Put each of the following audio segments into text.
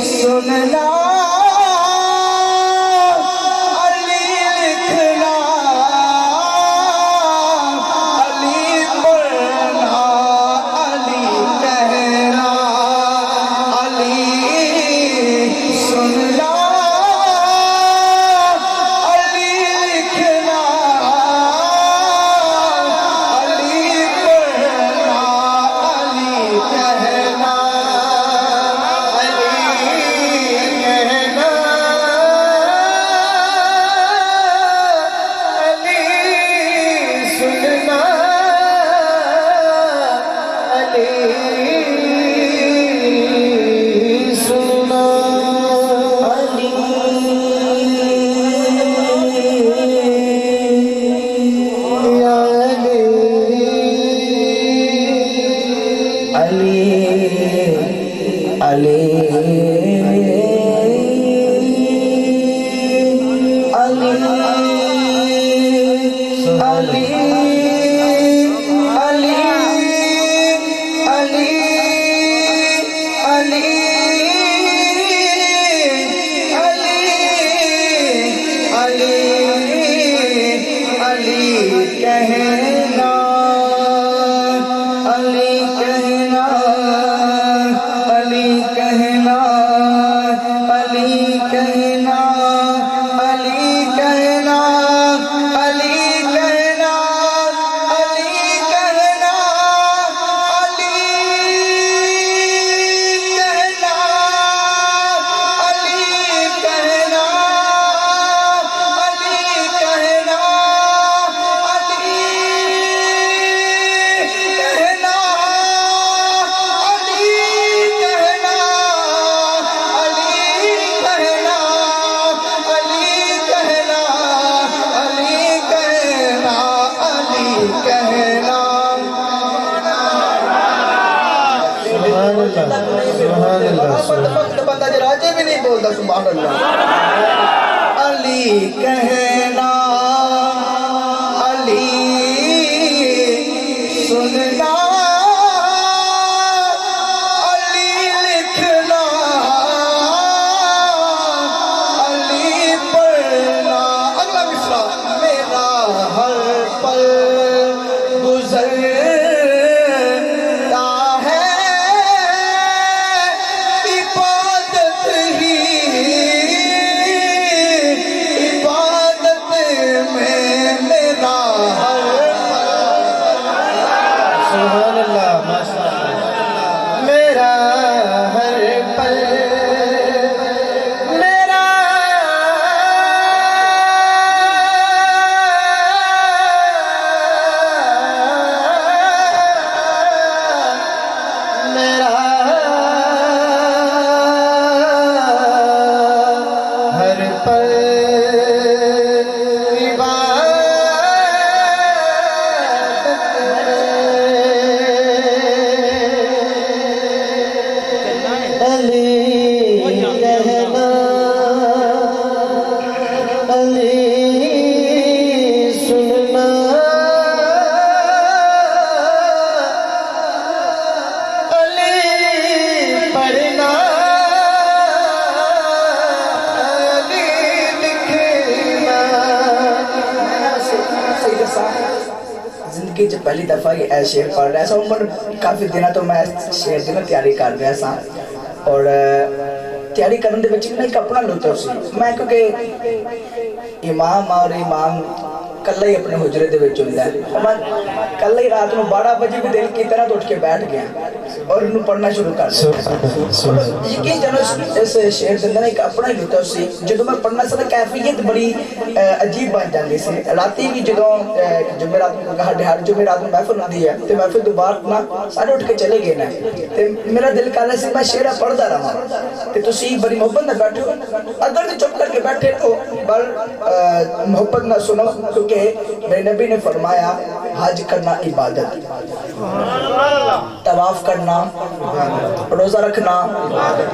سننا علی لکھنا علی پڑھنا علی کہنا علی سننا علی لکھنا علی پڑھنا علی کہنا بندہ جو راجے بھی نہیں بولتا سبحان اللہ علی کہنا علی سننا علی لکھنا علی پڑھنا اگلا مصرع میرا ہر پل گزرتا ہے زندگی جو پہلی دفعہ یہ شعر پڑھ رہا ہے سا عمر کافی دنہ تو میں شعر دینا تیاری کر رہا سا اور تیاری کرنے دے بچے میں ایک اپنا لطف سی میں کیونکہ امام اور امام کلہ ہی اپنے حجرے دے بچوں ہے میں کلہ ہی رات میں 12 بجے بھی دل کی طرح تو اٹھ کے بیٹھ گیا اور انہوں پڑھنا شروع کر دیا یقین جانو اس شعر دندہ ایک اپنا ہی لطف سی جدو میں پڑھنا سا کیفیت بڑی عجیب بن جاندی سی راتی بھی جدو جمعرات میں کہا ڈھار جمعرات میں محفل نہ دی ہے تو محفل دوبار نہ سارے اٹھ کے چلے گئے نا میرا دل کر رہا سی میں شعرہ پڑھتا رہا تو تسی بڑی محبت نہ بیٹھو اگر تو چپ کر کے بیٹھے تو بل محبت نہ سنو کیونکہ میرے نبی نے فرمایا حج کرنا عبادت طواف کرنا روزہ رکھنا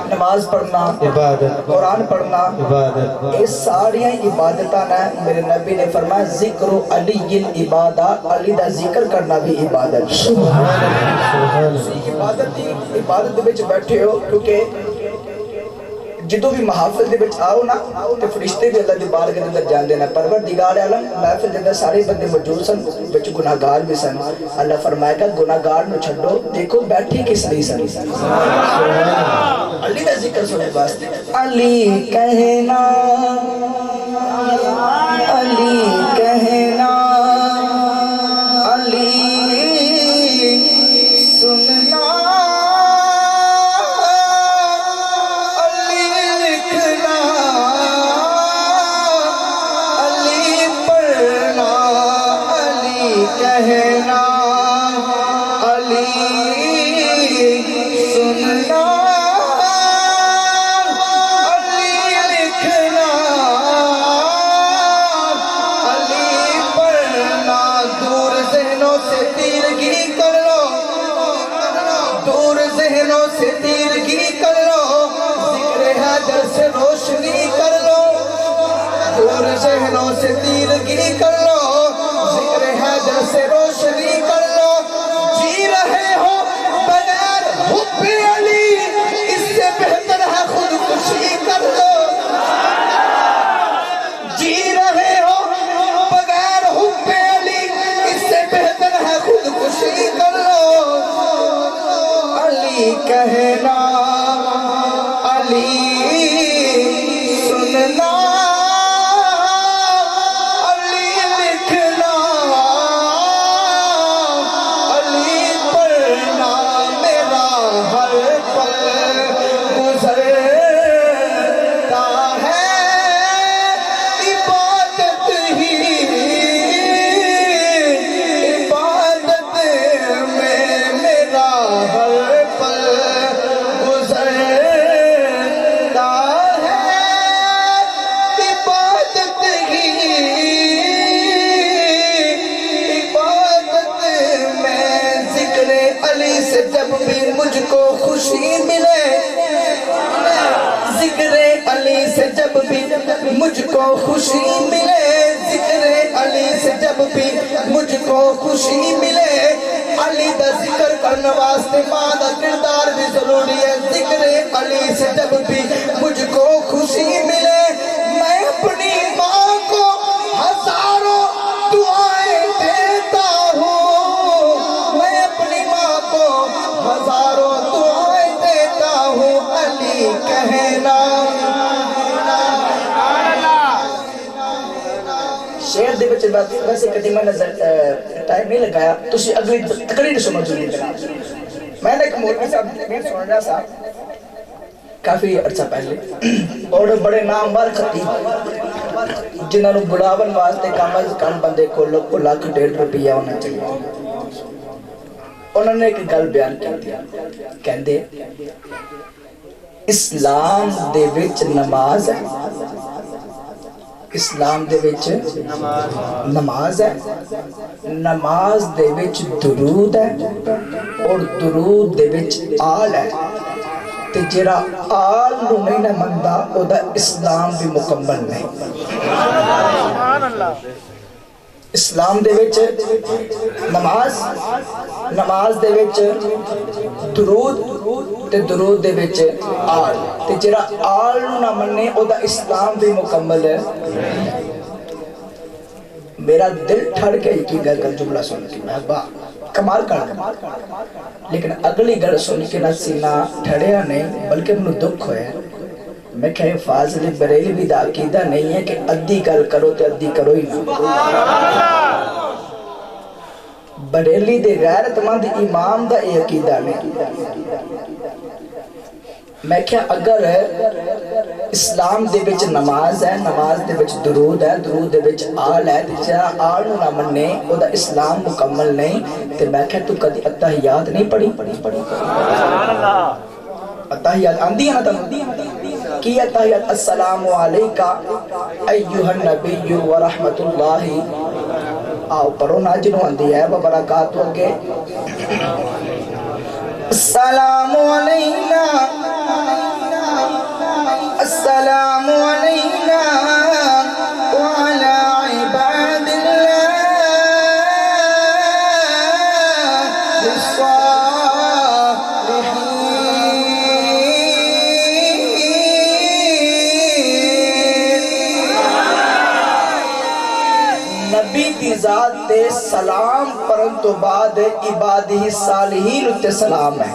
نماز پڑھنا قرآن پڑھنا یہ ساری عبادتاں نے میرے نبی نے فرمایا ذکر علی العبادہ علی دا ذکر کرنا بھی عبادت عبادت دے وچ بیٹھے ہو کیونکہ جدوں بھی محافل دے وچ آؤ نا تے فرشتے بھی اللہ دی بارگاہ دے اندر جاندے نے پروردگار عالم محفل دے اندر سارے بندے موجود سن وچ گناہگار بھی سن اللہ فرمائے گا گناہگار نو چھڈو دیکھو بیٹھی کس لیے سن علی دا ذکر سنے واسطے علی کہنا علی کہنا علی سننا کہنا علی سننا علی لکھنا علی پڑھنا دور ذہنوں سے تیرگی کر لو دور ذہنوں سے تیرگی کر لو ذکر حیدر سے روشنی کر لو دور ذہنوں سے تیرگی کر لو سے روشنی کر لو جی رہے ہو بغیر حب علی اس سے بہتر ہے خودکشی کر لو جی رہے ہو بغیر حب علی اس سے بہتر ہے خودکشی کر لو علی کہنا علی سننا جب بھی مجھ کو خوشی ملے ذکر علی سے جب بھی مجھ کو خوشی ملے ذکر علی سے جب بھی مجھ کو خوشی ملے علی دا ذکر کرنے واسطے ماں دا کردار بھی ضروری ہے ذکر علی سے جب بھی مجھ کو خوشی ملے میں اپنی ماں کو ہزاروں دعائیں دیتا ہوں میں اپنی ماں کو ہزاروں دعائیں دیتا ہوں علی کہنا شعر دے بچے بات ویسے کدی میں نظر ٹائم نہیں لگایا تسی اگلی تقریر سنو ضروری کرا میں نے ایک مولوی صاحب تقریر سن رہا تھا کافی عرصہ پہلے اور بڑے نامور خطیب جنہوں نے بڑھاون واسطے کم از کم بندے کو لاکھ 1.5 روپیہ ہونا چاہیے انہوں نے ایک گل بیان کر دیا کہندے اسلام دے وچ نماز ہے اسلام دے وچ نماز ہے نماز دے وچ درود ہے اور درود دے وچ آل ہے تے جرا آل نو نہیں نہ مندا او دا اسلام بھی مکمل نہیں سبحان اللہ اسلام دے وچ نماز دے وچ درود تے درود دے وچ آل تے جرا آل نو نہ مننے او دا اسلام بھی مکمل ہے میرا دل ٹھڑ کے کی گل جملہ سن کے میں با کمال کرنا لیکن اگلی گل سن کے نہ سینہ ٹھڑیا نہیں بلکہ منو دکھ ہویا میں کہے فاضل بریلوی دا عقیدہ نہیں ہے کہ ادھی گل کرو تے ادھی کرو ہی نہ بریلی دے غیرت مند امام دا یہ عقیدہ نہیں میں کہا اگر اسلام دے وچ نماز ہے نماز دے وچ درود ہے درود دے وچ آل ہے جہاں آل نو نہ مننے او دا اسلام مکمل نہیں تے میں کہا تو کدی اتحیات نہیں پڑھی اتحیات آندی ہے نا تم کی اتحیات السلام علیکہ ایوہ النبی ورحمت اللہ آؤ پڑھو نا جنہوں آندی ہے وبرکاتہ کے السلام علینا السلام علینا وعلى عباد الله الصالحين ذات تے سلام پرن تو بعد عبادی صالحین اتے سلام ہے.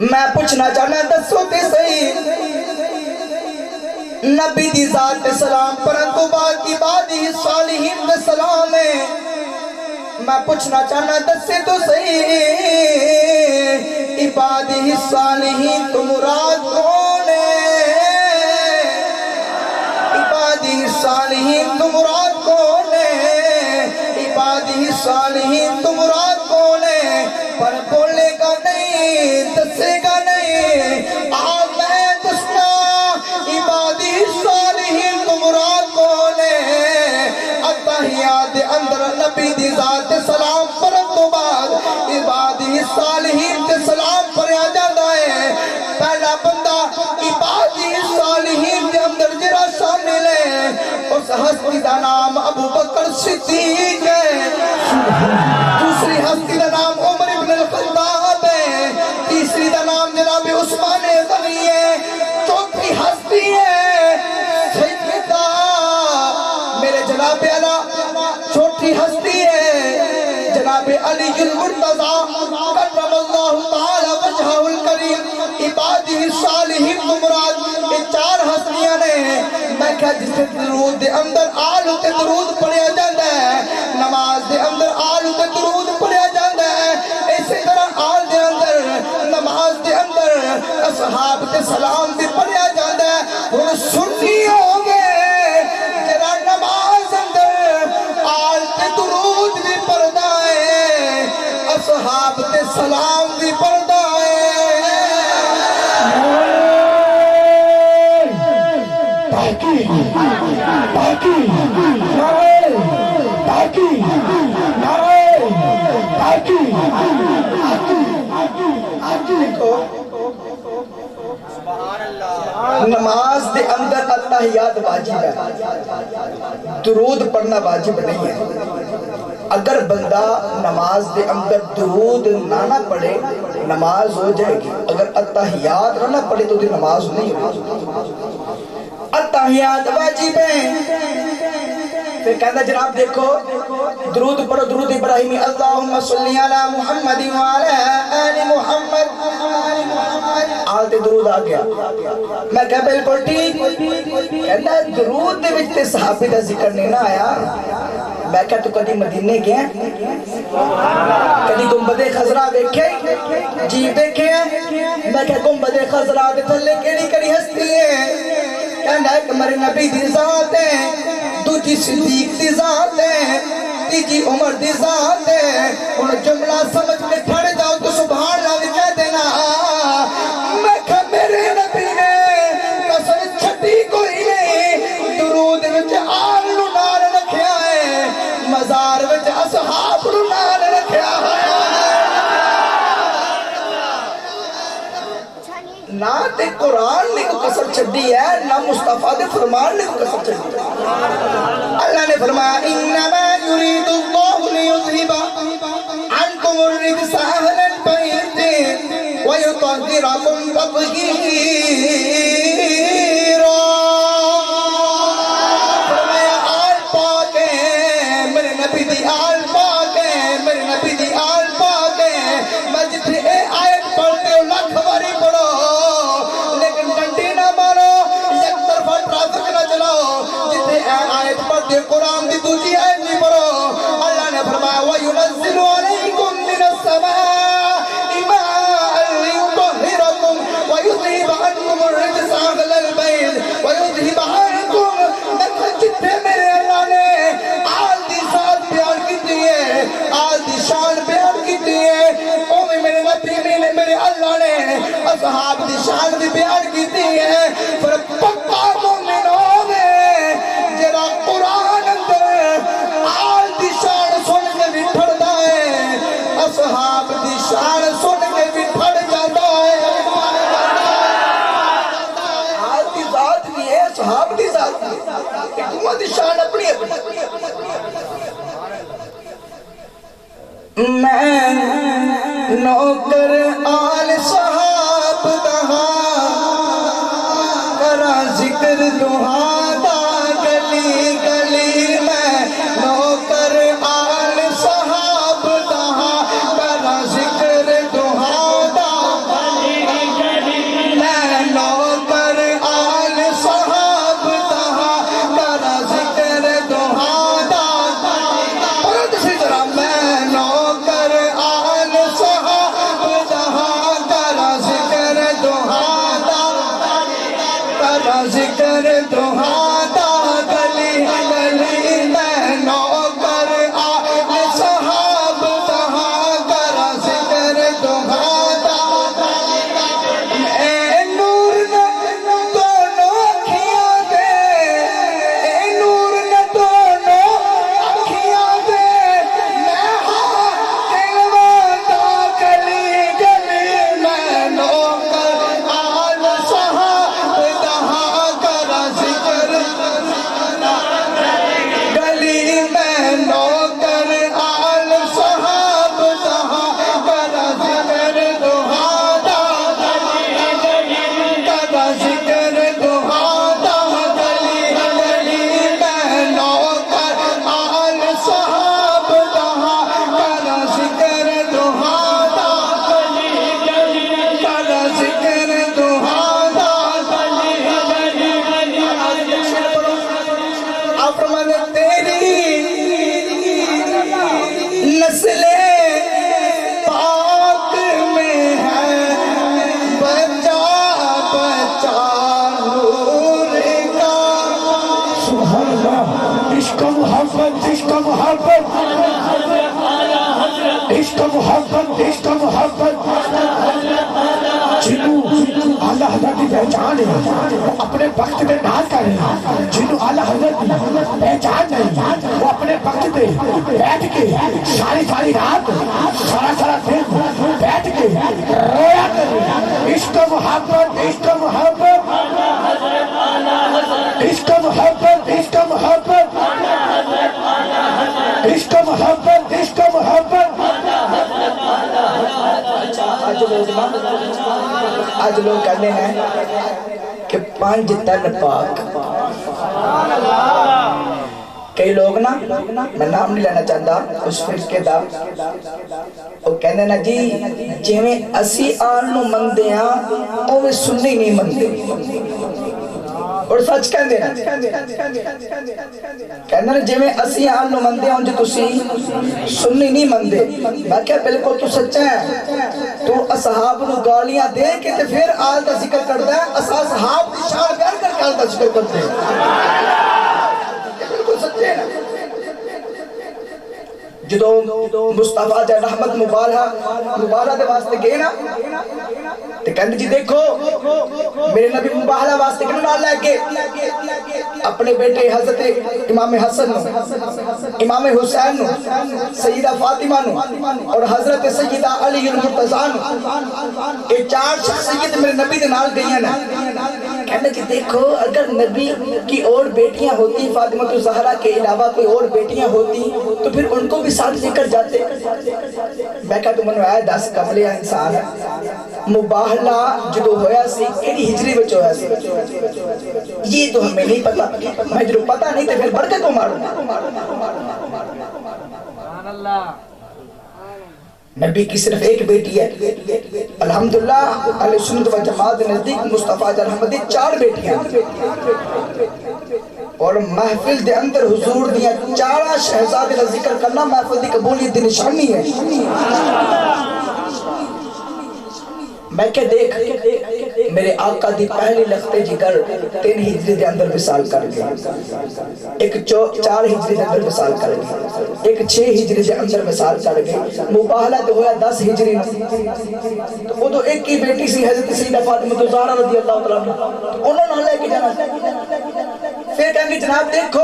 میں پوچھنا چاہنا دسو تے صحیح نبی دی ذات تے سلام پرن تو بعد عبادی صالحین تے سلام ہے. میں پوچھنا چاہنا دسے تو صحیح عبادی صالحین تو مراد کون ہے؟ عبادی صالحین تو مراد کون ہے؟ عبادی صالحین تو مراد کون ہے؟ پر بولے گا نہیں، دسے گا نہیں. آج میں دسنا عبادی صالحین تو مراد کون ہے؟ اتحیات اندر نبی دی ذات سلام پرن تو بعد عبادی صالحین تے سلام پڑھیا جاتا ہے. پہلا بندہ عبادی صالحین دے اندر جرا شامل ہے اس ہستی دا نام ابو بکر صدیق ہے. دوسری ہستی دا نام عمر ابن الخطاب ہے. تیسری دا نام جناب عثمان غنی ہے. چوتھی ہستی ہے سیدہ میرے جناب علا. چوتھی ہستی ہے جناب علی المرتضی کرم اللہ تعالی وجہہ الکریم. عبادی صالحین تو مراد یہ چار ہستیاں نے. میں کہا جس درود دے اندر آل تے درود پڑھیا جاتا ہے، نماز دے اندر آل تے درود پڑھیا جاتا ہے، اسی طرح آل دے اندر نماز دے اندر اصحاب تے سلام بھی پڑھیا جاتا ہے. ہن سنی ہو گئے جرا نماز اندر آل تے درود بھی پڑھدا ہے، اصحاب تے سلام بھی پڑھدا ہے. نماز دے اندر اتحیات واجب ہے، درود پڑھنا واجب نہیں ہے. اگر بندہ نماز دے اندر درود نہ پڑھے نماز ہو جائے گی، اگر اتحیات نہ پڑھے تو دی نماز نہیں ہوگی. اتحیات واجب ہیں. پھر کہتا جناب دیکھو درود پڑھو، درود ابراہیمی اللہم صلی علی محمد وعلی آل محمد. آلتے درود آ گیا. میں کہا بالکل ٹھیک. کہتا درود دے وچ تے صحابی دا ذکر نہیں نہ آیا. میں کہا تو کدی مدینے گیا کدی گنبد خضرا دیکھے؟ جی دیکھے ہیں. میں کہا گنبد خضرا دے تھلے کیڑی کیڑی ہستی ہے؟ کہنا ایک میرے نبی دی ذات ہے، دوجی صدیق دی ذات ہے، تیجی عمر دی ذات ہے. ان جملہ سمجھ کے کھڑ جاؤ تو سبحان اللہ بھی کہہ دینا. میں کہا میرے نبی نے قسم چھٹی کوئی نہیں، درود وچ آل نو نال رکھیا ہے، مزار وچ اصحاب نو نال رکھیا ہے. نہ تے قرآن نے کو قسم چھڑی ہے، نہ مصطفیٰ دے فرمان نے کو قسم چھڑی ہے. اللہ نے فرمایا انما یرید اللہ لیذھب عنکم الرجس اہل البیت ویطہرکم تطہیرا. فرمایا آل پاک ہے، میرے نبی دی آل پاک ہے، میرے نبی دی آل پاک ہے. میں جتنے اے آیت پڑھتے ہو لاکھ باری پڑھو لیکن ڈنڈی نہ مارو، یک طرفہ ٹرافک نہ چلاؤ. جتنے اے آیت پڑھتے قرآن دی دوسری آیت بھی پڑھو. اللہ نے فرمایا وَيُنَزِّلُ عَلَيْكُم مِّنَ السَّمَاءِ مَاءً لِيُطَهِّرَكُم وَيُذْهِبَ عَنكُمُ الرِّجْسَ أَهْلَ الْبَيْتِ وَيُذْهِبَ عَنكُم. میں جتنے میرے اللہ نے آل دی ذات بیان کی ہے، آل دی شان بیان کی ہے، اوہ میرے نبی میرے اللہ نے اصحاب دی شان بھی بیان کی ہے. پر پکا مومن ہوگے جرا قرآن اندر آل دی شان سن کے بھی پھڑتا ہے، اصحاب دی شان سن کے بھی پھڑ جاتا ہے. آل دی ذات بھی ہے، اصحاب دی ذات بھی ہے، حکومت دی شان اپنی اپنی. میں نوکر آل صحاب دہا کرا ذکر دہا دا گلی گلی. ذکر تمہارا آپ فرماتے تیری نسل پاک میں ہے بچہ بچہ نور کا. سبحان اللہ. عشق محبت عشق محبت عشق محبت عشق محبت جنہوں اعلیٰ حضرت کی پہچان ہے وہ اپنے وقت میں نہ کریں. جنہوں اعلیٰ حضرت کی پہچان نہیں وہ اپنے وقت میں بیٹھ کے ساری رات سارا دن بیٹھ کے رویا کریں. عشق محبت عشق محبت عشق محبت عشق محبت عشق محبت عشق محبت. آج لوگ کہنے ہیں کہ 5 تن پاک. کئی لوگ نا میں نام نہیں لینا چاہتا اس فرقے دا وہ کہنے نا جی جویں اسی آن نو مندے ہاں اوویں سنی نہیں مندے. اور سچ کہندے کہندے نا جویں اسی آن نو مندے ہاں جو تسی سنی نہیں مندے. میں کہا بالکل تو سچا ہے. تو اصحاب نو گالیاں دے کے تے پھر آل دا ذکر کردا ہے. اسا اصحاب دی شان کر کے آل دا ذکر کرتے ہیں. سچے نا جدو مصطفیٰ جان رحمت مبالہ دے واسطے گئے نا تے کہنے جی دیکھو میرے نبی مبالہ واسطے کیوں نہ لے کے اپنے بیٹے حضرت امام حسن امام حسین سیدہ فاطمہ اور حضرت سیدہ علی المرتضی یہ 4 شخصیت میرے نبی دے نال گئی ہیں. کہنے جی دیکھو اگر نبی کی اور بیٹیاں ہوتی فاطمہ الزہرا کے علاوہ کوئی اور بیٹیاں ہوتی تو پھر ان کو بھی ساتھ لے کر جاتے. میں کہا تو منو آیا 10 کملے انسان ہے. مباہلہ جدو ہویا سی کیڑی ہجری بچ ہویا سی یہ تو ہمیں نہیں پتا. میں جدو پتا نہیں تو پھر برکت کو ماروں. نبی کی صرف ایک بیٹی ہے. الحمدللہ اہل سنت و جماعت نزدیک مصطفیٰ جان احمدی 4 بیٹیاں اور محفل دے اندر حضور دیا 4 شہزادے کا ذکر کرنا محفل دی قبولیت دی نشانی ہے. میں کہ دیکھ میرے آقا دی پہلی لخت جگر 3 ہجری دے اندر وصال کر گیا. ایک 4 ہجری دے اندر وصال کر گیا. ایک 6 ہجری دے اندر وصال کر گیا. مباہلہ تو ہویا 10 ہجری تو وہ تو ایک کی بیٹی سی حضرت سیدہ فاطمہ الزہرا رضی اللہ تعالیٰ انہوں نے لے کے جانا. پھر کہیں گے جناب دیکھو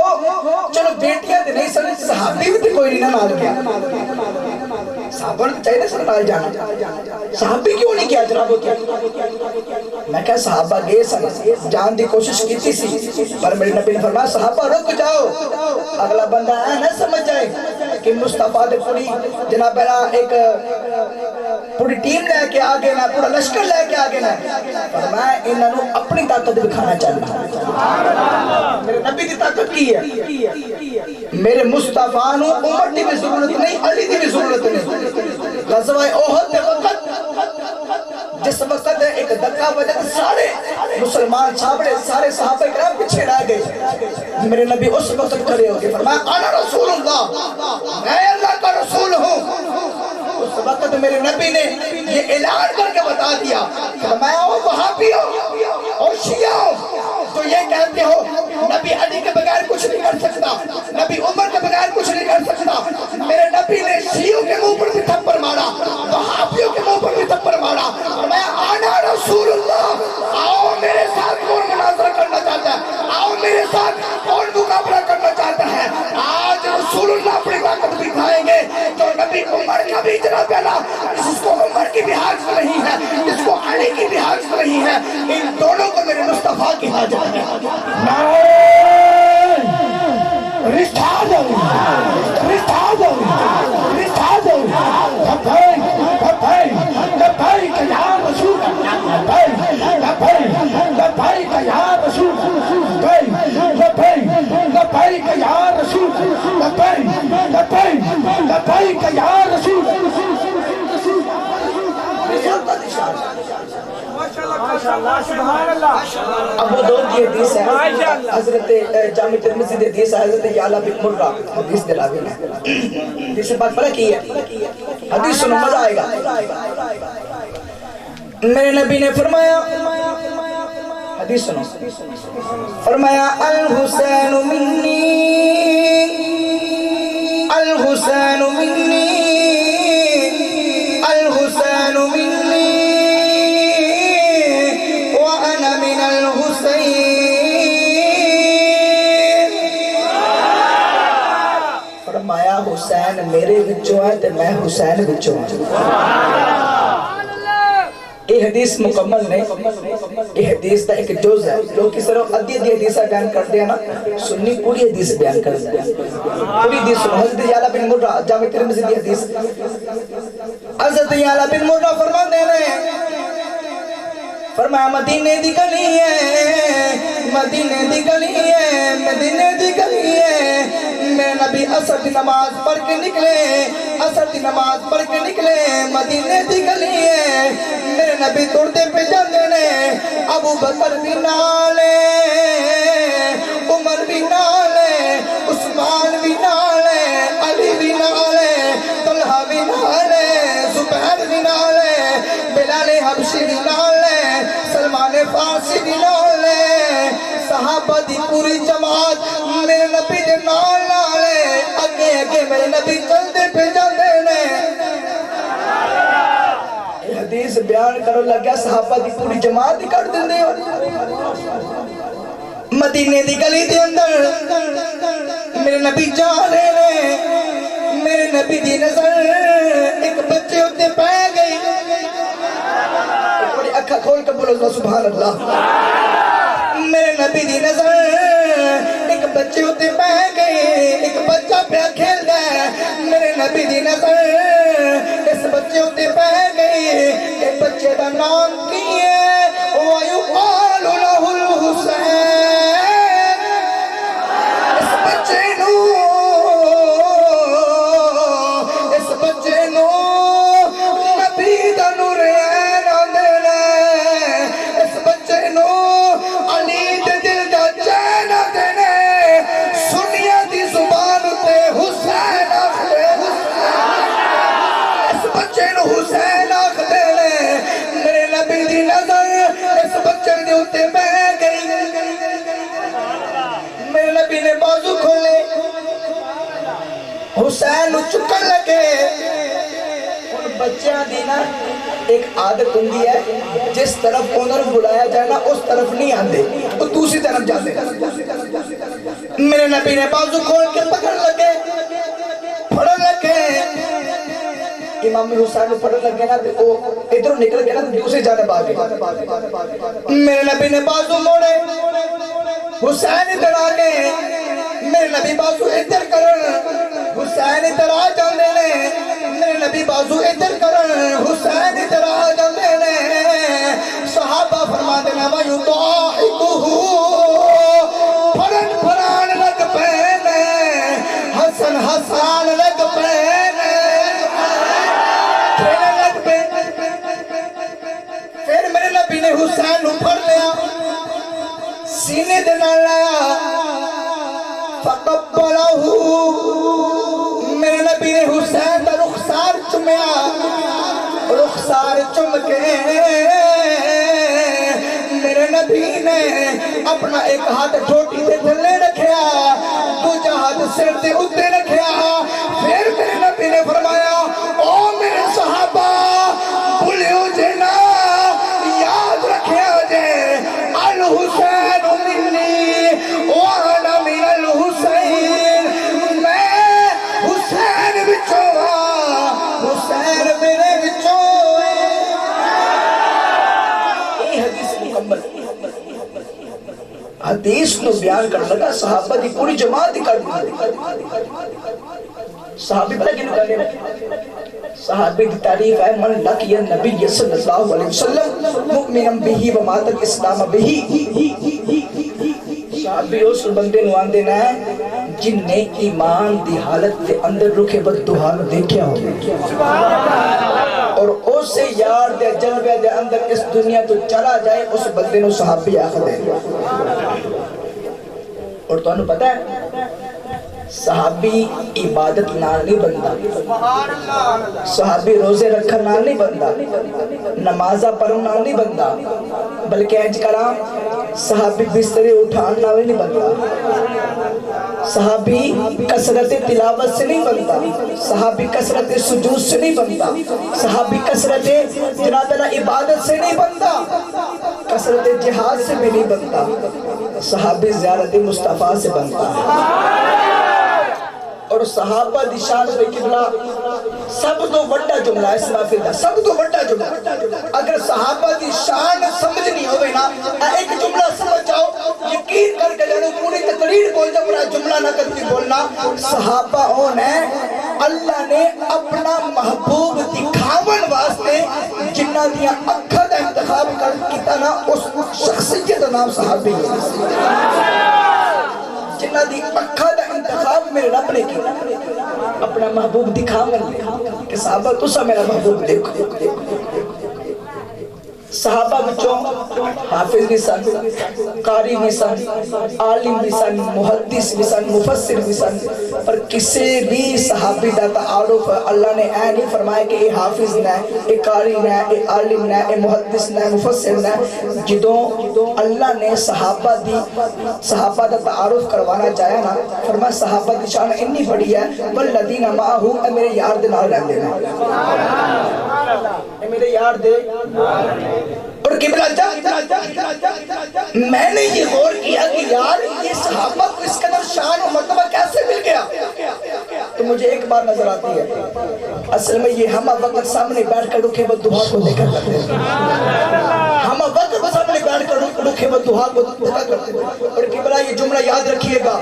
چلو بیٹیاں دے نہیں سن صحابی بھی کوئی نہیں نال گیا. صحابہ نے چاہیے سن نال جانا. صحابی کیوں نہیں کیا جناب ہوتی. میں کہا صحابہ گئے سن جان دی کوشش کیتی سی پر میرے نبی نے فرمایا صحابہ رک جاؤ. اگلا بندہ ہے نہ سمجھ جائے کہ مصطفیٰ دے پوری جناب ایک پوری ٹیم لے کے آگے نہ پورا لشکر لے کے آگے نہ فرمایا انہوں نے اپنی طاقت دکھانا چاہتا. میرے نبی دی طاقت کی ہے. میرے مصطفیٰ نو عمر دی بھی ضرورت نہیں علی دی بھی ضرورت نہیں. غزوہ احد دے وقت جس وقت ایک دکا وجہ سارے مسلمان چھاپڑے سارے صحابہ کرام پیچھے رہ گئے. میرے نبی اس وقت کھڑے ہو گئے فرمایا انا رسول اللہ میں اللہ کا رسول ہوں. اس وقت میرے نبی نے یہ اعلان کر کے بتا دیا فرمایا او وہابیوں او شیعوں تو یہ کہتے ہو نبی علی کے بغیر کچھ نہیں کر سکتا نبی عمر کے بغیر کچھ نہیں کر سکتا. میرے نبی نے شیعوں کے منہ پر بھی تھپڑ مارا وہابیوں کے منہ پر بھی تھپڑ مارا. میں آنا رسول اللہ آؤ میرے ساتھ کون مناظرہ کرنا چاہتا ہے آؤ میرے ساتھ کون مقابلہ کرنا چاہتا ہے. آج رسول اللہ اپنی طاقت بھی دکھائیں گے تو نبی عمر کا بھی اتنا پہلا جس کو عمر کی بھی حاجت نہیں ہے جس کو علی کی بھی حاجت نہیں ہے ان دونوں کو میرے مصطفیٰ کی حاجت ہے. ابو داؤد کی حدیث ہے، حضرت جامع ترمذی کی حدیث ہے، حضرت یعلا بن مرہ حدیث دلاوی ہے۔ حدیث بات پڑھا کی ہے، حدیث سنو مزہ آئے گا۔ میرے نبی نے فرمایا، حدیث سنو، فرمایا الحسین منی، الحسین منی، الحسین منی وانا من الحسین۔ فرمایا حسین میرے وچوں ہے تے میں حسین وچوں ہوں۔ یہ حدیث مکمل نہیں، یہ حدیث دا ایک جز ہے، لوگ کی صرف ادھی حدیثہ بیان کرتے ہیں نا، سنی پوری حدیث بیان کرتے ہیں، پوری حدیث سنو۔ حضرت یعلا بن مرہ جامع ترمذی کی حدیث، حضرت یعلا بن مرہ فرماتے ہیں، فرمایا مدینے دی گلی ہے، مدینے دی گلی ہے، مدینے دی گلی ہے، میرے نبی عصر دی نماز پڑھ کے نکلے، عصر دی نماز پڑھ کے نکلے، مدینے دی گلی ہے، میرے نبی توڑتے پہ جاندے نے، ابو بکر بھی نالے، عمر بھی نالے، عثمان بھی نالے، علی بھی نالے، طلحہ بھی نالے، زبیر بھی نالے، بلال حبشی بھی نالے، سلمان فارسی بھی نالے، صحابہ دی پوری جماعت میرے نبی دے نال نالے، اگے اگے میرے نبی چلتے پہ جاندے نے۔ حدیث بیان کرو لگیا صحابہ دی پوری جماعت ہی کر دیں ہو۔ مدینے دی گلی دے اندر میرے نبی جا رہے نے، میرے نبی دی نظر ایک بچے ہوتے پہ گئی، ایک بڑی اکھا کھول کے بولو سبحان اللہ۔ میرے نبی دی نظر ایک بچے ہوتے پہ گئی، ایک بچہ پہ کھیل گئے، میرے نبی دی نظر اس بچے ہوتے پہ گئی، ایک بچے دا نام کی ہے وَيُقَالُ لَهُ الْحُسَيْنِ، اس بچے نو، اس بچے نو نبی دا نور عین آندے نے، اس بچے نو علی دے دل دا چین آندے نے، سنیاں دی زبان تے حسین آخدے، اس بچے نو حسین آخدے نے، میرے نبی دی نظر اس بچے دے اتے بہ گئی، میرے نبی نے بازو کھولے، حسین چکن لگے۔ ان بچیاں دی نا ایک عادت ہوندی ہے، جس طرف انہوں بلایا جائے نا اس طرف نہیں آندے، وہ دوسری طرف جاتے۔ میرے نبی نے بازو کھول کے پکڑ لگے، پھڑ لگے، امام حسین پھڑ لگے نا تو وہ ادھر نکل گیا نا تو دوسری جانب آگے۔ میرے نبی نے بازو موڑے، حسین ادھر آگے، میرے نبی بازو ادھر کرن، حسین ادھر آ جاندے نے، میرے نبی بازو ادھر کرن، حسین ادھر آ جاندے نے۔ صحابہ فرماتے ہیں وَيُضَاحِكُهُ، پھرن پھران لگ پینے، حسن حسان لگ پینے، کھیلے لگ پینے۔ پھر میرے نبی نے حسین نو پھڑ لیا، سینے دے نال لایا، فَقَبَّلَهُ، میرے نبی نے حسین دا رخسار چمیا، رخسار چم کے میرے نبی نے اپنا ایک ہاتھ ٹھوٹی دے تھلے رکھیا، دوجا ہاتھ سر دے اتے رکھیا، پھر میرے نبی نے فرمایا او میرے صحابہ بھولیو جنا، یاد رکھیا جے الحسین منی وانا من الحسین، میں حسین بچوں حسین میرے بچوں۔ یہ حدیث مکمل، حدیث تو بیان کر لگا، صحابہ دی پوری جماعت ہی کر دی۔ صحابی پتہ کیوں کرنے میں؟ صحابی کی تعریف ہے من لقی النبی صلی اللہ علیہ وسلم مؤمنا بہی ومات الاسلام بہی۔ صحابی اس بندے نو آندے نا جن نے ایمان دی حالت دے اندر رکھے بد دعا نو دیکھیا ہو، اور اسے یار دے جلوے دے اندر اس دنیا تو چلا جائے اس بندے نو صحابی آخر دے. اور تو انہوں پتہ ہے صحابی عبادت نال نہیں بندہ, صحابی روزے رکھن نال نہیں بندہ, نمازہ پڑھن نال نہیں بندہ, بلکہ انج کرام صحابی بسترے اٹھان نال نہیں بندہ, صحابی کثرت تلاوت سے نہیں بنتا, صحابی کثرت سجود سے نہیں بنتا, صحابی کثرت جناب عبادت سے نہیں بنتا, کثرت جہاد سے بھی نہیں بنتا, صحابی زیارت مصطفیٰ سے بنتا ہے. اور صحابہ دی شان پہ قبلہ سب تو بڑا جملہ ہے اس محفل دا, سب تو بڑا جملہ. اگر صحابہ دی شان سمجھنی ہوئے نا, ایک جملہ سمجھ جاؤ, یقین کر کے جانو پوری تقریر بول جا, پورا جملہ نہ کرتی بولنا. صحابہ ہون ہے اللہ نے اپنا محبوب دکھاون واسطے جنہ دیا اکھا دا انتخاب کیتا نا, اس شخصیت دا نام صحابی ہے. جنہ دی اکھا دا انتخاب میرے رب نے کیا اپنا محبوب دکھاون کہ صحابہ تسا میرا محبوب دیکھو. صحابہ بچوں حافظ بھی سن, قاری بھی سن, عالم بھی سن, محدث بھی سن, مفسر بھی سن, پر کسی بھی صحابی دا تعارف اللہ نے اے نہیں فرمایا کہ اے حافظ نہ, اے قاری نہ, اے عالم نہ, اے محدث نہ, مفسر نہ. جدوں اللہ نے صحابہ دا تعارف کروانا چاہیا نا, فرمایا صحابہ دی شان اتنی بڑی ہے, والذین معہو, اے میرے یار دے نال رہندے نے, اے میرے یار دے. اور قبلہ میں نے یہ غور کیا کہ یار یہ صحابہ کو اس قدر شان و مرتبہ کیسے مل گیا, تو مجھے ایک بات نظر آتی ہے, اصل میں یہ ہم وقت سامنے بیٹھ کر رکھے وہ دعا کو دیکھا کرتے ہیں, ہم وقت سامنے بیٹھ کر رکھے وہ دعا کو دیکھا کرتے ہیں. اور قبلہ یہ جملہ یاد رکھیے گا,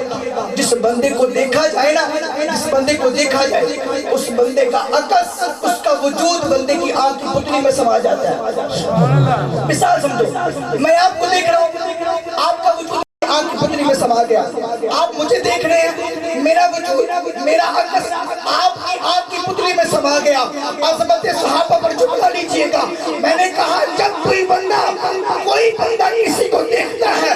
جس بندے کو دیکھا جائے نا, جس بندے کو دیکھا جائے اس بندے کا عکس, اس کا وجود بندے کی آنکھ کی پتلی میں سما جاتا ہے. مثال سمجھو, میں آپ کو دیکھ رہا ہوں, آپ کا وجود آنکھ کی پتلی میں سما گیا, آپ مجھے دیکھ رہے ہیں, میرا وجود, میرا عکس آپ کی آنکھ کی پتلی میں سما گیا. عظمت صحابہ پر جملہ لیجئے گا, میں نے کہا جب کوئی بندہ کسی کو دیکھتا ہے,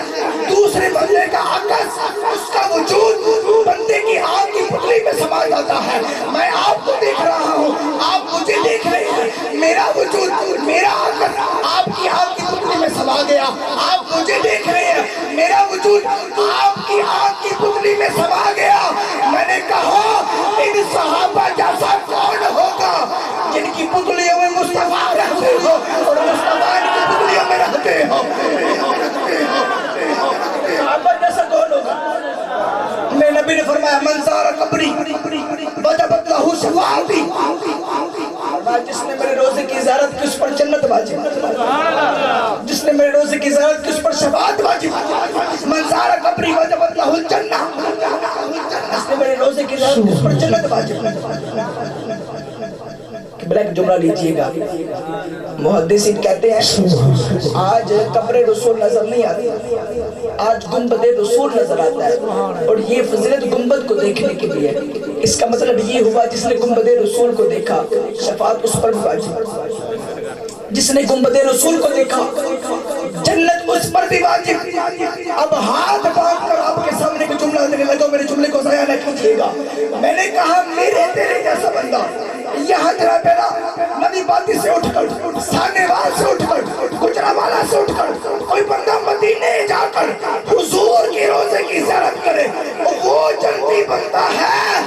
دوسرے بندے کا عکس, اس کا وجود بندے کی آنکھ کی پتلی میں سما جاتا ہے. میں آپ کو دیکھ رہا ہوں, آپ مجھے دیکھ رہے ہیں, میرا وجود, میرا عکس آپ کی آنکھ کی پتلی میں سما گیا. آپ مجھے دیکھ رہے ہیں, میرا وجود آپ کی آنکھ کی پتلی میں سما گیا. میں نے کہا ان صحابہ جیسا کون ہوگا جن کی پتلیوں میں مصطفیٰ رہتے ہو اور مصطفیٰ ان کی پتلیوں میں رہتے ہو. صحابہ جیسا کون ہوگا؟ میں نبی نے فرمایا من زار قبری وجبت لہ شفاعتی, جس نے میرے روزے کی زیارت کی اس پر جنت واجب, جس نے میرے روزے کی زیارت کی اس پر شفاعت واجب. من زار قبری وجبت لہ الجنہ, جس نے میرے روزے کی زیارت کی اس پر جنت واجب. بلیک جملہ لیجئے گا, محدثین کہتے ہیں آج قبر رسول نظر نہیں آتی, آج گنبد رسول نظر آتا ہے, اور یہ فضیلت گنبد کو دیکھنے کے لیے. اس کا مطلب یہ ہوا جس نے گنبد رسول کو دیکھا شفاعت اس پر بھی واجب, جس نے گنبد رسول کو دیکھا جنت اس پر بھی واجب. اب ہاتھ باندھ کر آپ کے سامنے کو جملہ دینے لگا, میرے جملے کو ضائع نہ کیجئے گا. میں نے کہا میرے تیرے جیسا بندہ یہاں تیرا پیدا نبی باتی سے اٹھ کر, سانے وال سے اٹھ کر, گجرہ والا سے اٹھ کر, کوئی بندہ مدینے جا کر حضور کی روزے کی زیارت کرے, وہ جنتی بندہ ہے.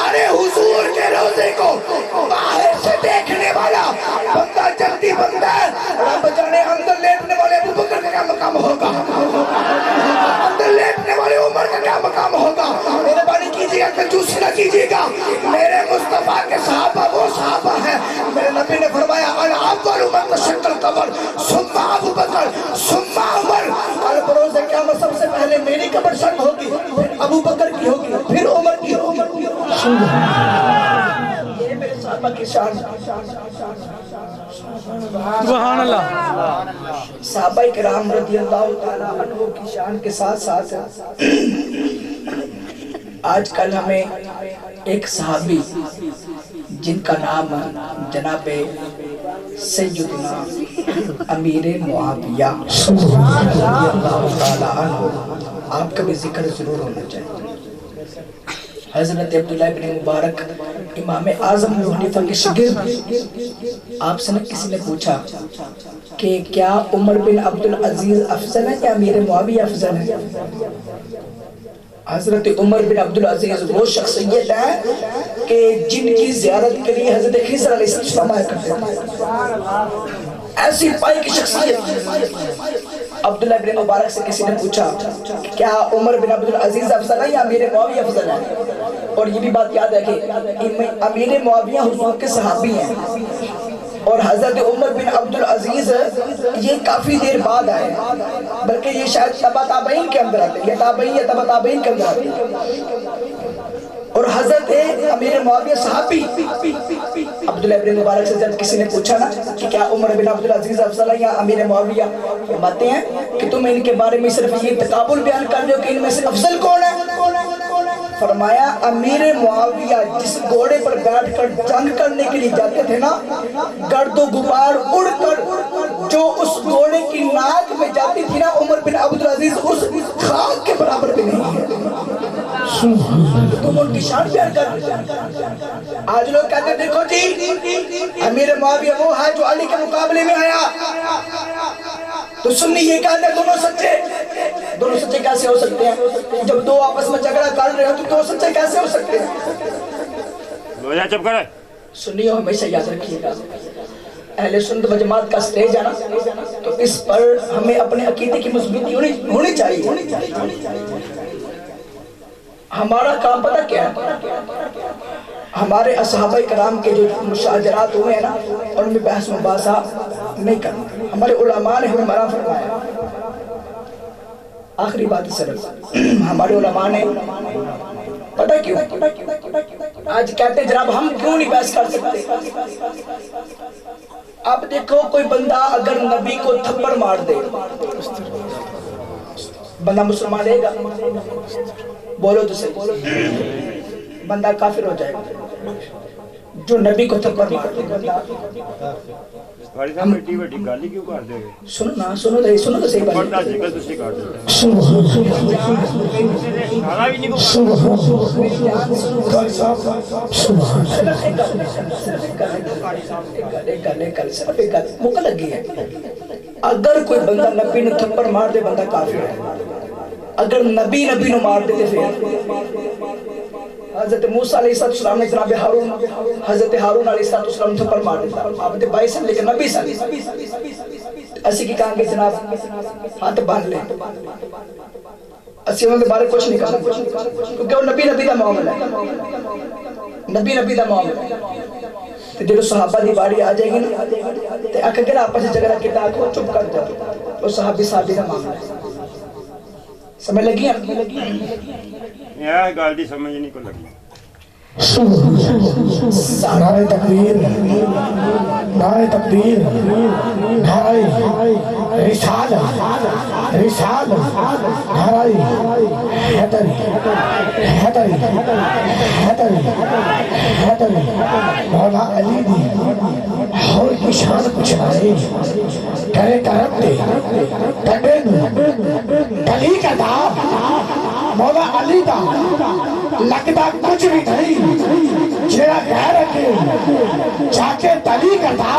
ارے حضور کے روزے کو باہر سے دیکھنے والا بندہ جنتی بندہ ہے. رب جانے اندر لیٹنے والے ابو بکر کا کیا مقام ہوگا, اندر لیٹنے والے عمر کا کیا مقام ہوگا. میرے بانی کیجئے گا, کنجوسی نہ کیجئے گا. میرے مصطفیٰ کے صحابہ وہ صحابہ ہیں, میرے نبی نے فرمایا انا اول من تشق القبر ثم ابو بکر ثم عمر. کل بروز قیامت سب سے پہلے میری قبر شق ہوگی, پھر ابو بکر کی ہوگی, پھر عمر کی ہوگی. یہ میرے صحابہ کی شان. سبحان اللہ. صحابہ کرام رضی اللہ تعالیٰ عنہ کی شان کے ساتھ ساتھ آج کل ہمیں ایک صحابی جن کا نام جناب سیدنا امیر معاویہ رضی اللہ تعالیٰ عنہ، آپ کا بھی ذکر ضرور ہونا چاہیے۔ حضرت عبداللہ ابن مبارک امام اعظم ابو حنیفہ کے شاگرد، آپ سے کسی نے پوچھا کہ کیا عمر بن عبدالعزیز افضل ہے یا امیر معاویہ افضل ہے؟ حضرت عمر بن عبدالعزیز وہ شخصیت ہے کہ جن کی زیارت کے لیے حضرت خضر علیہ السلام آیا کرتے تھے، ایسی پائی کی شخصیت۔ عبداللہ بن مبارک سے کسی نے پوچھا کیا عمر بن عبدالعزیز افضل ہے یا امیر معاویہ افضل ہے؟ اور یہ بھی بات یاد ہے کہ امیر معاویہ حضور کے صحابی ہیں اور حضرت عمر بن عبدالعزیز یہ کافی دیر بعد آئے، بلکہ یہ شاید تبع تابعین کے اندر آتے ہیں، یا تابعین یا تبع تابعین کے اندر آتے ہیں۔ اور حضرت امیر معاویہ صحابی عبداللہ بن مبارک سے جب کسی نے پوچھا نا کہ کیا عمر بن عبدالعزیز افضل ہے یا امیر معاویہ، فرماتے ہیں کہ تم ان کے بارے میں صرف یہ تقابل بیان کر رہے ہو کہ ان میں سے افضل کون ہے؟ فرمایا امیر معاویہ جس گھوڑے پر بیٹھ کر جنگ کرنے کے لیے جاتے تھے نا، گرد و غبار اڑ کر جو اس گھوڑے کی ناک میں جاتی تھی نا، عمر بن عبدالعزیز اس خاک کے برابر بھی نہیں ہے۔ تم ان کی شان بیان کر رہے ہیں۔ آج لوگ کہتے ہیں دیکھو جی امیر معاویہ وہ ہے جو علی کے مقابلے میں آیا، تو سنی یہ کہتے ہیں دونوں سچے۔ دونوں سچے کیسے ہو سکتے ہیں؟ جب دو آپس میں جھگڑا کر رہے ہو تو دو سچے کیسے ہو سکتے ہیں؟ چپ کرے۔ سنیو ہمیشہ یاد رکھیے گا، اہل سنت و جماعت کا سٹیج ہے نا، تو اس پر ہمیں اپنے عقیدے کی مضبوطی ہونی چاہیے۔ ہمارا کام پتہ کیا ہے؟ ہمارے اصحابہ کرام کے جو مشاجرات ہوئے ہیں نا، ان میں بحث مباحثہ نہیں کرنا۔ ہمارے علماء نے ہمیں منع فرمایا۔ آخری بات صرف ہمارے علماء نے پتہ کیوں آج کہتے ہیں جناب ہم کیوں نہیں بحث کر سکتے؟ اب دیکھو کوئی بندہ اگر نبی کو تھپڑ مار دے، بندہ مسلمان رہے گا؟ بولو تو صحیح، بندہ کافر ہو جائے گا۔ جو نبی کو تھپڑ مار دے بندہ، سنو نا، سنو تو صحیح بات۔ موقع لگی ہے، اگر کوئی بندہ نبی نے تھپڑ مار دے بندہ کافر ہے۔ اگر نبی نو مار دیتے پھر حضرت موسیٰ علیہ السلام نے جناب حضرت ہارون علیہ السلام نے تھپڑ مار دیتا، آپ نے بائی سن لیکن نبی سن اسی کی کہاں گے جناب ہاتھ باندھ لیں، اسی انہوں نے بارے کچھ نہیں کہا کیونکہ وہ نبی دا معاملہ ہے، نبی دا معاملہ ہے۔ تو جو صحابہ دی باری آ جائے گی نا، تو اگر آپس سے جگہ رکھتا آکھو چپ کر جاؤ، وہ صحابی دا معاملہ ہے۔ سمجھ لگی ہیں؟ یہ گال دی سمجھ نہیں کو لگی۔ نعرہ تکبیر، نعرہ تکبیر، نعرہ رسالت، رسالت، نعرہ حیدری، حیدری، حیدری، حیدری، مولا علی دی اور کی شان پچھائے، کرے کرم دے، ٹنڈے نو، ڈلی کا دا، مولا علی دا، لگتا کچھ بھی نہیں، جیڑا کہہ رکھے چاکے تلی کرتا